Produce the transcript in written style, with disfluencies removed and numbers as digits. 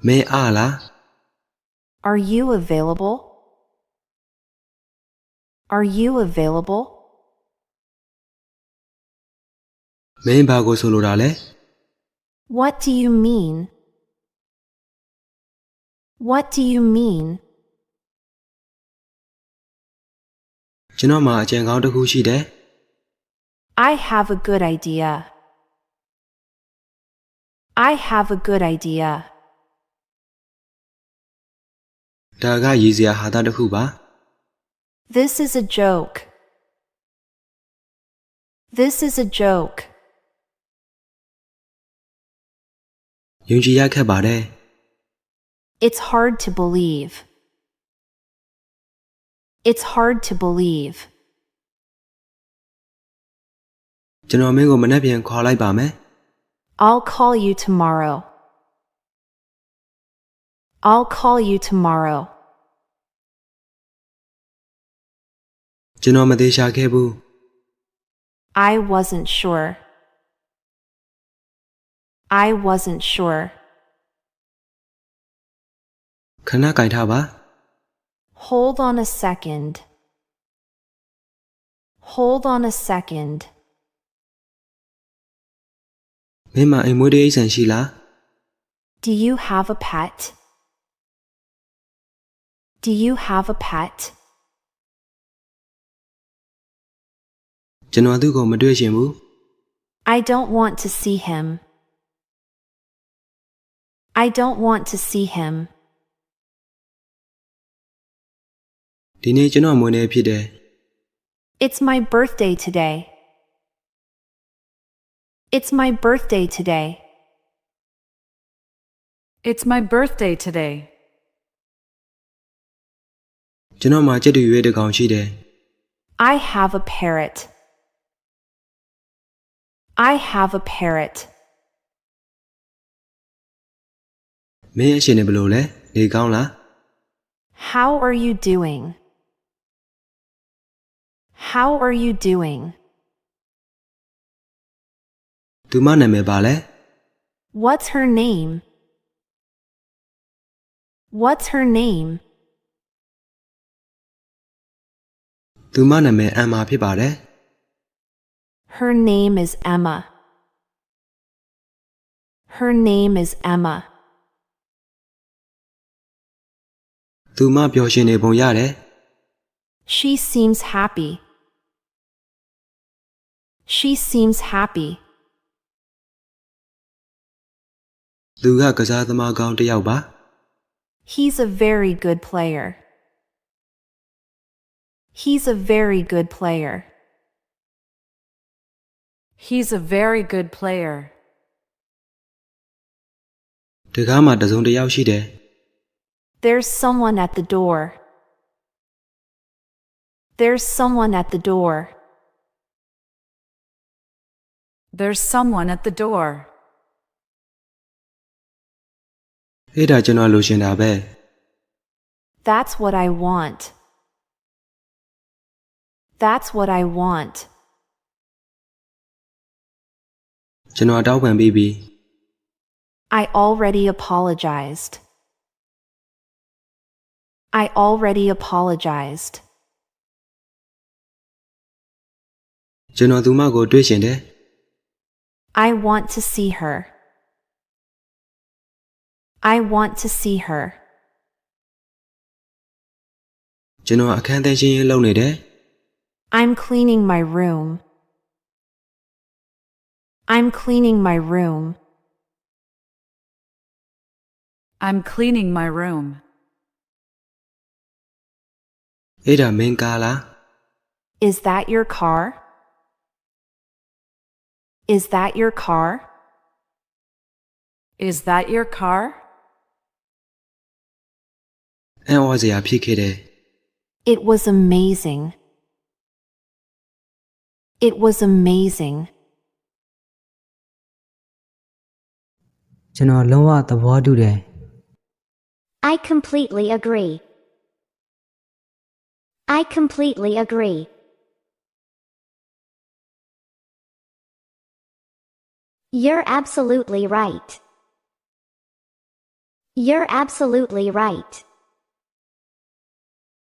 မင်းအားလား Are you available? Are you available? မင်းဘာကိုဆိုလိုတာလဲ What do you mean? What do you mean? ကျွန်တော်မှာအကြံကောင်းတစ်ခုရှိတယ် I have a good idea. I have a good idea. ဒါကရည်စရာဟာတာတစ်ခုပါ This is a joke. This is a joke. ယုံကြည်ရခက်ပါတယ် It's hard to believe. It's hard to believe. ကျွန်တော်မင်းကိုမနေ့ပြန်ခေါ်လိုက်ပါမယ် I'll call you tomorrow. I'll call you tomorrow. ကျွန်တော်မသေးရှာခဲ့ဘူး I wasn't sure. I wasn't sure. ခဏကြိုင်ထားပါ Hold on a second. Hold on a second. မင်းမအိမ်မွေးတဲ့အိမ်ဆန်ရှိလား Do you have a pet? Do you have a pet? ကျွန်တော်သူ့ကိုမတွေ့ချင်ဘူး I don't want to see him. I don't want to see him. ဒီနေ့ကျွန်တော်မွေးနေ့ဖြစ်တယ် It's my birthday today. It's my birthday today. It's my birthday today. ကျွန်တော်မှာကြက်တူရွေးတစ်ကောင်ရှိတယ် I have a parrot. I have a parrot. မင်းအရှင်နေဘယ်လိုလဲနေကောင်းလား How are you doing? How are you doing? သူမနာမည်ပါလဲ What's her name? What's her name? သူမနာမည်အမ်မာဖြစ်ပါတယ် Her name is Emma. Her name is Emma. သူမပျော်ရွှင်နေပုံရတယ် She seems happy. She seems happy. သူကကစားသမားကောင်းတစ်ယောက်ပါ He's a very good player. He's a very good player. He's a very good player. တကားမှာတစုံတစ်ယောက်ရှိတယ် There's someone at the door. There's someone at the door. There's someone at the door. အဲ့ဒါကျွန်တော်လိုချင်တာပဲ That's what I want. That's what I want. ကျွန်တော်တောင်းပန်ပြီးပြီ I already apologized. I already apologized. ကျွန်တော်သူမကိုတွေ့ချင်တယ် I want to see her. I want to see her. ကျွန်တော်အခန်းသန့်ရှင်းရေးလုပ်နေတယ် I'm cleaning my room. I'm cleaning my room. I'm cleaning my room. အဲ့ဒါမင်းကားလား Is that your car? Is that your car? Is that your car? အံ့ဩစရာဖြစ်ခဲ့တယ် It was amazing. It was amazing. ကျွန်တော်လုံးဝသဘောတူတယ် I completely agree. I completely agree. You're absolutely right. You're absolutely right.